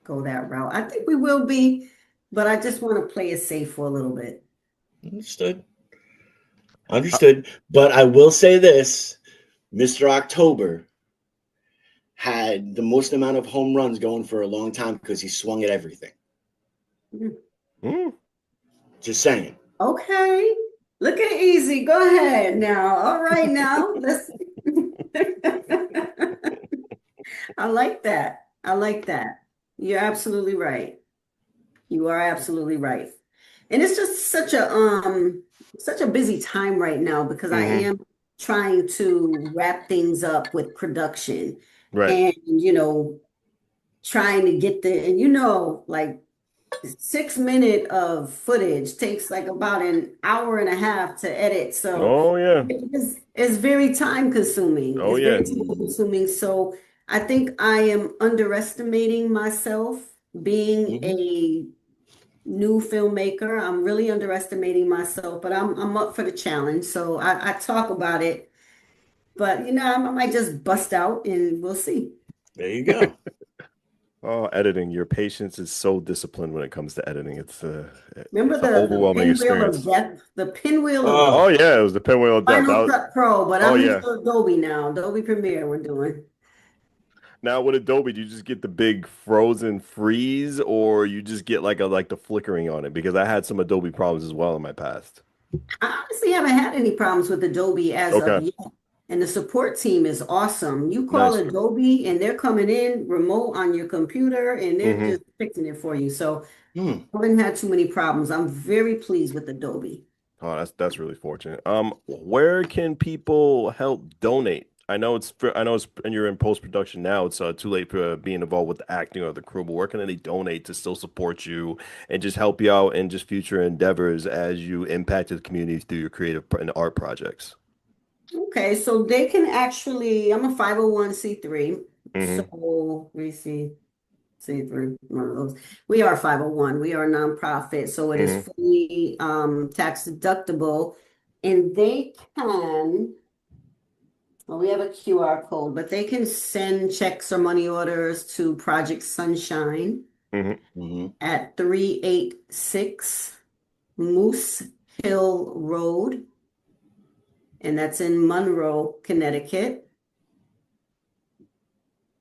[SPEAKER 4] go that route. I think we will be, but I just want to play it safe for a little bit.
[SPEAKER 3] Understood. Understood. But I will say this, Mr. October had the most amount of home runs going for a long time because he swung at everything.
[SPEAKER 4] Mm.
[SPEAKER 2] Hmm.
[SPEAKER 3] Just saying.
[SPEAKER 4] Okay. Look at Easy. Go ahead now. All right now. Let's I like that. I like that. You're absolutely right. You are absolutely right. And it's just such a busy time right now because I
[SPEAKER 2] Hmm.
[SPEAKER 4] am trying to wrap things up with production
[SPEAKER 2] Right.
[SPEAKER 4] and trying to get and like 6 minute of footage takes like about an hour and a half to edit. So
[SPEAKER 2] Oh yeah.
[SPEAKER 4] it's very time consuming.
[SPEAKER 2] Oh
[SPEAKER 4] It's very
[SPEAKER 2] yeah.
[SPEAKER 4] time consuming. So I think I am underestimating myself being
[SPEAKER 3] Hmm.
[SPEAKER 4] a new filmmaker. I'm really underestimating myself, but I'm up for the challenge. So I talk about it, but I might just bust out and we'll see.
[SPEAKER 3] There you go.
[SPEAKER 2] Oh, editing. Your patience is so disciplined when it comes to editing.
[SPEAKER 4] Remember
[SPEAKER 2] It's an
[SPEAKER 4] the
[SPEAKER 2] overwhelming
[SPEAKER 4] pinwheel of
[SPEAKER 2] experience.
[SPEAKER 4] death? The pinwheel of death.
[SPEAKER 2] Oh
[SPEAKER 3] Oh,
[SPEAKER 2] yeah, it was the pinwheel of death.
[SPEAKER 4] Final Cut Pro, but
[SPEAKER 2] Oh
[SPEAKER 4] I'm
[SPEAKER 2] yeah.
[SPEAKER 4] using Adobe now. Adobe Premiere we're doing.
[SPEAKER 2] Now with Adobe, do you just get the big frozen freeze, or you just get like the flickering on it? Because I had some Adobe problems as well in my past.
[SPEAKER 4] I honestly haven't had any problems with Adobe as of
[SPEAKER 2] Okay,
[SPEAKER 4] yet. And the support team is awesome. You call
[SPEAKER 2] nice.
[SPEAKER 4] Adobe and they're coming in remote on your computer and they're
[SPEAKER 2] Hmm.
[SPEAKER 4] just fixing it for you. So
[SPEAKER 3] hmm.
[SPEAKER 4] I haven't had too many problems. I'm very pleased with Adobe.
[SPEAKER 2] Oh, that's really fortunate. Where can people help donate? I know it's and you're in post production now. It's too late for being involved with the acting or the crew. But where can they donate to still support you and just help you out in just future endeavors as you impact the community through your creative and art projects?
[SPEAKER 4] Okay, so they can actually, I'm a 501c3.
[SPEAKER 2] Hmm.
[SPEAKER 4] So let me see three, one of those. We are 501. We are a nonprofit, so it is
[SPEAKER 2] Hmm.
[SPEAKER 4] fully tax deductible. And they can, well, we have a QR code, but they can send checks or money orders to Project Sunshine
[SPEAKER 2] Hmm.
[SPEAKER 3] Hmm.
[SPEAKER 4] at 386 Moose Hill Road, and that's in Monroe, Connecticut.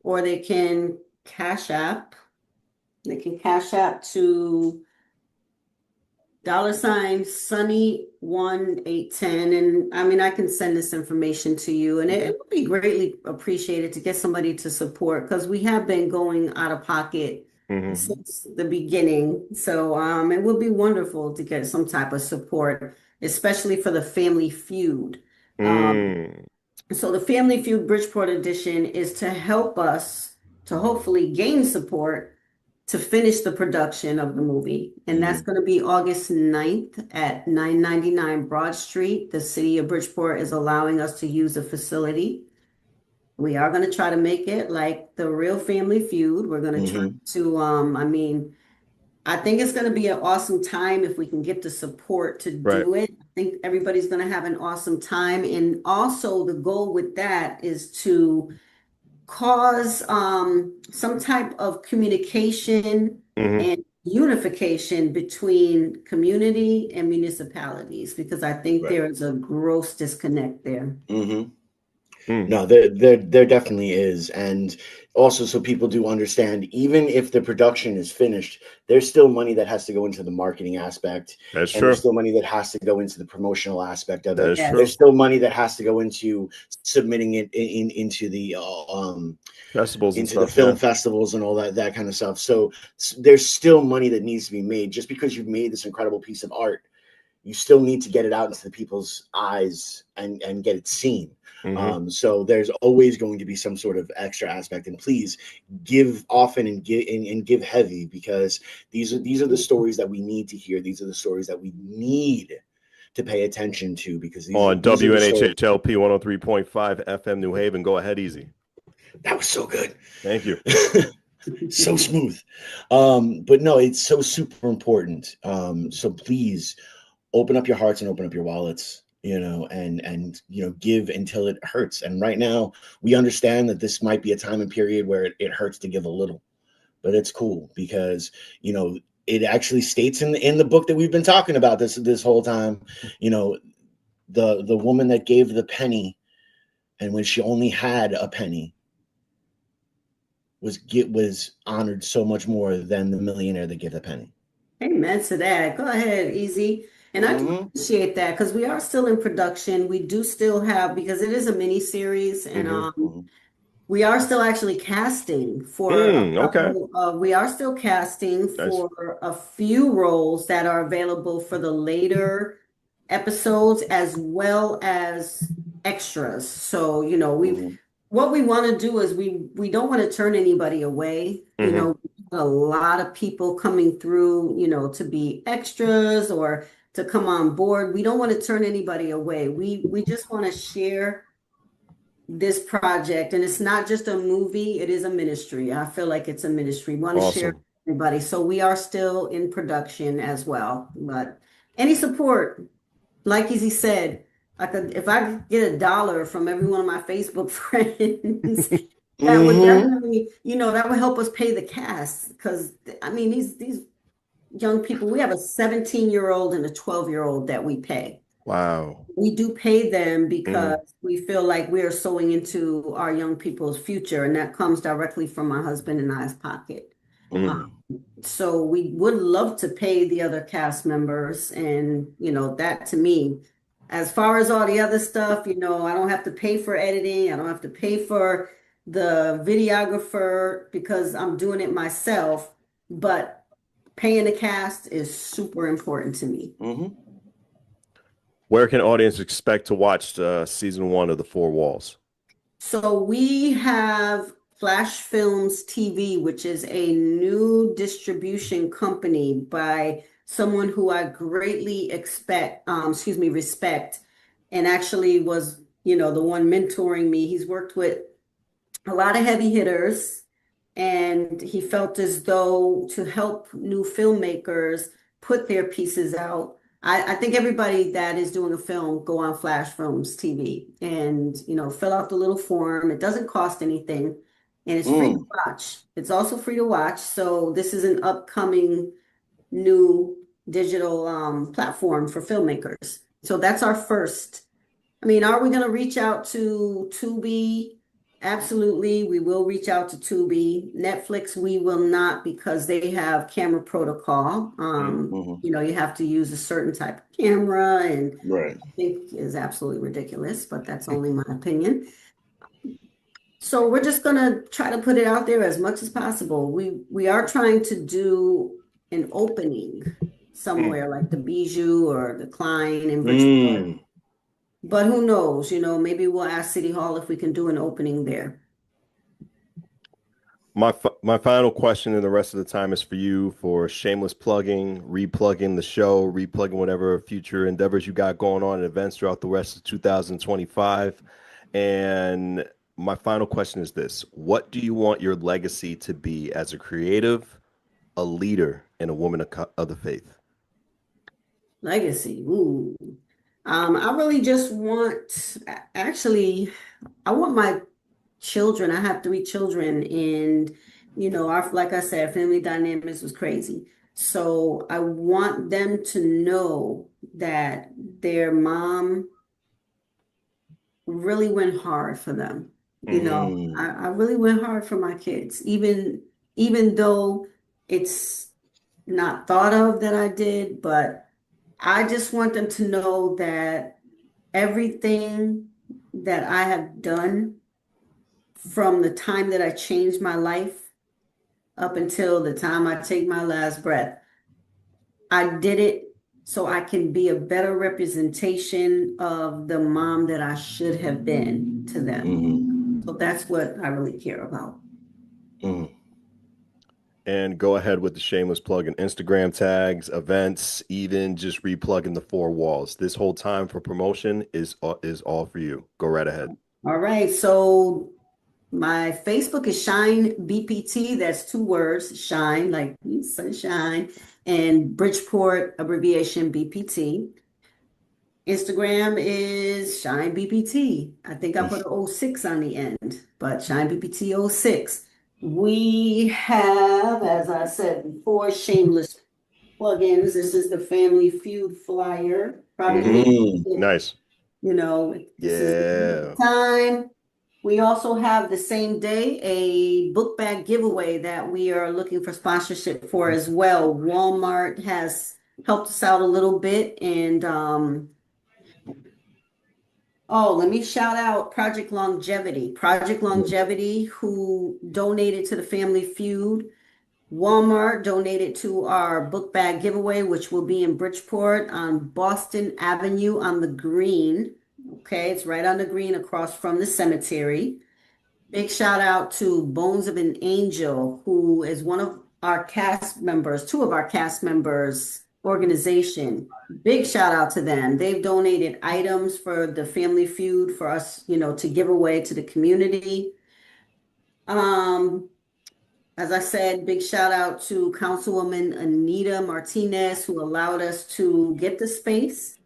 [SPEAKER 4] Or they can Cash App. They can Cash App to $ Sunny 1810. And I mean, I can send this information to you, and it would be greatly appreciated to get somebody to support because we have been going out of pocket
[SPEAKER 2] Hmm.
[SPEAKER 4] since the beginning. So it would be wonderful to get some type of support, especially for the Family Feud. Um,
[SPEAKER 2] Mm.
[SPEAKER 4] so the Family Feud Bridgeport edition is to help us to hopefully gain support to finish the production of the movie. And that's
[SPEAKER 3] Hmm.
[SPEAKER 4] going to be August 9th at 999 Broad Street. The city of Bridgeport is allowing us to use the facility. We are going to try to make it like the real Family Feud. We're going to try
[SPEAKER 3] Hmm.
[SPEAKER 4] to I mean, I think it's going to be an awesome time if we can get the support to
[SPEAKER 2] Right.
[SPEAKER 4] do it. I think everybody's going to have an awesome time. And also, the goal with that is to cause some type of communication
[SPEAKER 2] Hmm.
[SPEAKER 4] and unification between community and municipalities because I think
[SPEAKER 3] Right.
[SPEAKER 4] there is a gross disconnect there.
[SPEAKER 3] Hmm.
[SPEAKER 2] Mm.
[SPEAKER 3] No, there definitely is, and also so people do understand, even if the production is finished, there's still money that has to go into the marketing aspect,
[SPEAKER 2] That's
[SPEAKER 3] and there's
[SPEAKER 2] true.
[SPEAKER 3] still money that has to go into the promotional aspect of
[SPEAKER 2] That
[SPEAKER 3] it.
[SPEAKER 2] is
[SPEAKER 4] Yes.
[SPEAKER 3] There's
[SPEAKER 2] true.
[SPEAKER 3] still money that has to go into submitting it into the
[SPEAKER 2] Festivals and
[SPEAKER 3] into the
[SPEAKER 2] stuff.
[SPEAKER 3] film
[SPEAKER 2] Yeah.
[SPEAKER 3] festivals and all that kind of stuff. So there's still money that needs to be made. Just because you've made this incredible piece of art, you still need to get it out into the people's eyes and get it seen.
[SPEAKER 2] Hmm.
[SPEAKER 3] So there's always going to be some sort of extra aspect, and please give often and give heavy, because these are the stories that we need to hear. These are the stories that we need to pay attention to, because
[SPEAKER 2] On
[SPEAKER 3] these are the stories.
[SPEAKER 2] WNHHLP 103.5 FM New Haven. Go ahead, easy.
[SPEAKER 3] That was so good.
[SPEAKER 2] Thank you.
[SPEAKER 3] So smooth. But no, it's so super important. So please open up your hearts and open up your wallets, and give until it hurts. And right now we understand that this might be a time and period where it hurts to give a little, but it's cool because it actually states in the book that we've been talking about this whole time. you know the woman that gave the penny, and when she only had a penny, was honored so much more than the millionaire that gave the penny.
[SPEAKER 4] Amen to that. Go ahead, Easy. And I do appreciate that because we are still in production. We do still have, because it is a mini series, and we are still actually casting for a
[SPEAKER 2] Okay.
[SPEAKER 4] couple of, we are still casting
[SPEAKER 2] Nice.
[SPEAKER 4] for a few roles that are available for the later episodes as well as extras. So, you know, what we want to do is we don't want to turn anybody away. You know, a lot of people coming through, you know, to be extras or to come on board. We don't want to turn anybody away. We just want to share this project, and it's not just a movie, it is a ministry. I feel like it's a ministry. We want to share with everybody. So we are still in production as well. But any support, like he said, I could, if I could get $1 from every one of my Facebook friends, that would definitely, you know, that would help us pay the cast. Because I mean, these young people, we have a 17-year-old and a 12-year-old that we pay.
[SPEAKER 2] Wow.
[SPEAKER 4] We do pay them because we feel like we are sowing into our young people's future, and that comes directly from my husband and I's pocket. So we would love to pay the other cast members, and you know, that to me, as far as all the other stuff, you know, I don't have to pay for editing, I don't have to pay for the videographer because I'm doing it myself, but paying the cast is super important to me.
[SPEAKER 2] Where can audience expect to watch season 1 of The Four Walls?
[SPEAKER 4] So we have Flash Films TV, which is a new distribution company by someone who I greatly respect, and actually was, you know, the one mentoring me. He's worked with a lot of heavy hitters, and he felt as though to help new filmmakers put their pieces out. I think everybody that is doing a film go on Flash Films TV and, you know, fill out the little form. It doesn't cost anything, and it's free to watch. It's also free to watch. So this is an upcoming new digital platform for filmmakers. So that's our first. I mean, are we going to reach out to Tubi? Absolutely, we will reach out to Tubi. Netflix, we will not, because they have camera protocol. You know, you have to use a certain type of camera, and I think is absolutely ridiculous, but that's only my opinion. So we're just gonna try to put it out there as much as possible. We are trying to do an opening somewhere like the Bijou or the Klein in Bridgeport. But who knows, you know, maybe we'll ask City Hall if we can do an opening there.
[SPEAKER 2] My final question, and the rest of the time is for you, for shameless plugging, replugging the show, replugging whatever future endeavors you got going on and events throughout the rest of 2025. And my final question is this: what do you want your legacy to be as a creative, a leader, and a woman of the faith?
[SPEAKER 4] Legacy. Ooh. I really just want, actually, I want my children. I have 3 children, and you know, like I said, family dynamics was crazy. So I want them to know that their mom really went hard for them. You know, I really went hard for my kids, even though it's not thought of that I did, but I just want them to know that everything that I have done from the time that I changed my life up until the time I take my last breath, I did it so I can be a better representation of the mom that I should have been to them. So that's what I really care about.
[SPEAKER 2] And go ahead with the shameless plug and Instagram tags, events, even just replugging the 4 walls. This whole time for promotion is all for you. Go right ahead.
[SPEAKER 4] All right. So my Facebook is Shine BPT. That's 2 words, Shine, like sunshine, and Bridgeport, abbreviation BPT. Instagram is Shine BPT. I think I put an 06 on the end, but Shine BPT 06. We have, as I said before, shameless plugins. This is the Family Feud flyer. Probably
[SPEAKER 2] Nice.
[SPEAKER 4] You know, this is the time. We also have the same day a book bag giveaway that we are looking for sponsorship for as well. Walmart has helped us out a little bit. And oh, let me shout out Project Longevity. Project Longevity, who donated to the Family Feud. Walmart donated to our book bag giveaway, which will be in Bridgeport on Boston Avenue on the Green. Okay, it's right on the Green across from the cemetery. Big shout out to Bones of an Angel, who is one of our cast members, two of our cast members organization. Big shout out to them. They've donated items for the Family Feud for us, to give away to the community. As I said, big shout out to Councilwoman Anita Martinez, who allowed us to get the space.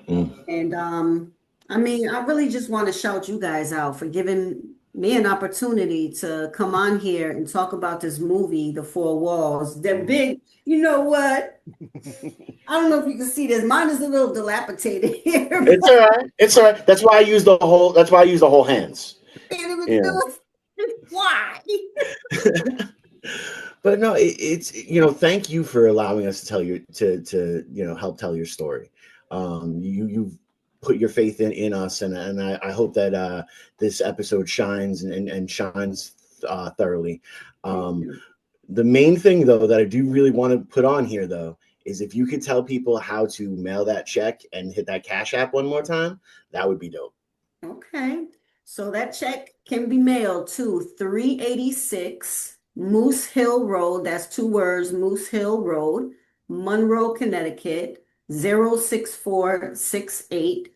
[SPEAKER 4] And I really just want to shout you guys out for giving me an opportunity to come on here and talk about this movie, The Four Walls. They're big. You know what? I don't know if you can see this. Mine is a little dilapidated here.
[SPEAKER 3] It's all right. It's all right. That's why I use the whole hands.
[SPEAKER 4] Why?
[SPEAKER 3] But no, it's thank you for allowing us to tell you to help tell your story. You've put your faith in us, and I hope that this episode shines and shines thoroughly. The main thing though that I do really want to put on here though is if you could tell people how to mail that check and hit that Cash App one more time, that would be dope.
[SPEAKER 4] Okay. So that check can be mailed to 386 Moose Hill Road. That's 2 words, Moose Hill Road, Monroe, Connecticut, 06468.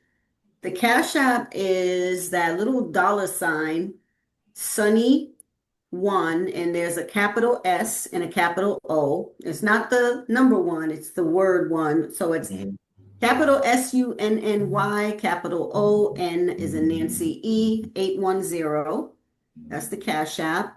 [SPEAKER 4] The Cash App is that little $ Sunny 1, and there's a capital S and a capital O. It's not the number 1, it's the word 1. So it's capital SUNNY, capital ON is in Nancy E, 810. That's the Cash App.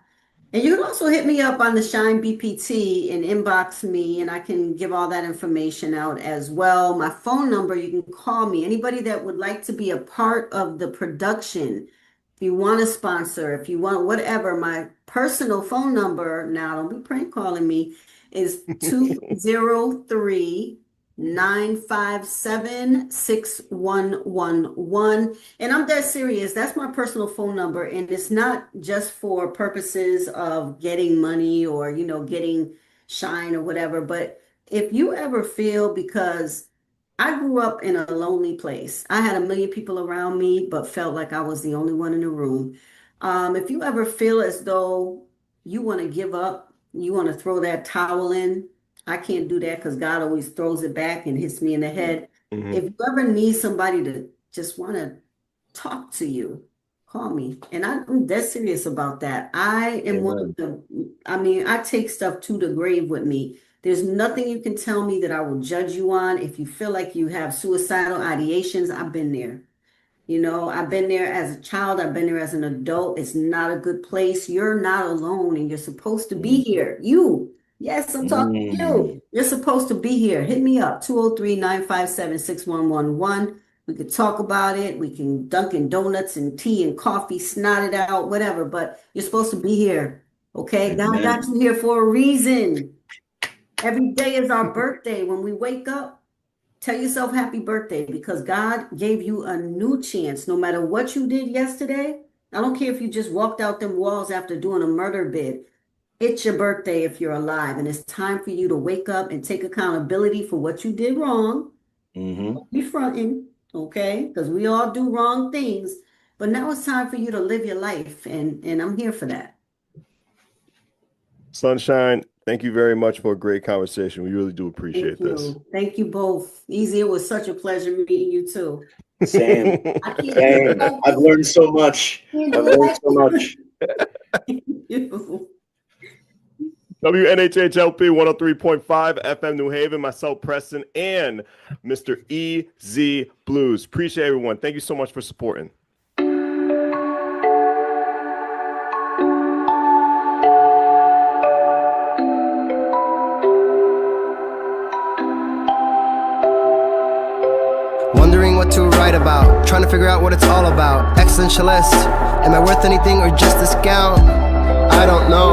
[SPEAKER 4] And you can also hit me up on the Shine BPT and inbox me, and I can give all that information out as well. My phone number, you can call me. Anybody that would like to be a part of the production, if you want to sponsor, if you want whatever, my personal phone number, now don't be prank calling me, is 203-957-6111. And I'm dead serious. That's my personal phone number. And it's not just for purposes of getting money or, getting shine or whatever. But if you ever feel, because I grew up in a lonely place, I had a million people around me, but felt like I was the only one in the room. If you ever feel as though you want to give up, you want to throw that towel in, I can't do that because God always throws it back and hits me in the head. If you ever need somebody to just want to talk to you, call me. And I'm dead serious about that. I am one of the, I take stuff to the grave with me. There's nothing you can tell me that I will judge you on. If you feel like you have suicidal ideations, I've been there. I've been there as a child. I've been there as an adult. It's not a good place. You're not alone, and you're supposed to be here. Yes, I'm talking to you. You're supposed to be here. Hit me up, 203-957-6111. We could talk about it. We can Dunkin' Donuts and tea and coffee, snot it out, whatever. But you're supposed to be here, okay? God got you here for a reason. Every day is our birthday. When we wake up, tell yourself happy birthday, because God gave you a new chance. No matter what you did yesterday, I don't care if you just walked out them walls after doing a murder bid. It's your birthday if you're alive, and it's time for you to wake up and take accountability for what you did wrong. Don't be fronting, okay? Because we all do wrong things, but now it's time for you to live your life, and I'm here for that.
[SPEAKER 2] Sunshine, thank you very much for a great conversation. We really do appreciate this.
[SPEAKER 4] Thank you both. Easy, it was such a pleasure meeting you too.
[SPEAKER 3] Same. Same. I've learned so much.
[SPEAKER 2] WNHHLP 103.5 FM New Haven, myself, Preston, and Mr. EZ Blues. Appreciate everyone. Thank you so much for supporting.
[SPEAKER 1] Wondering what to write about, trying to figure out what it's all about. Existentialist, am I worth anything or just discount? I don't know.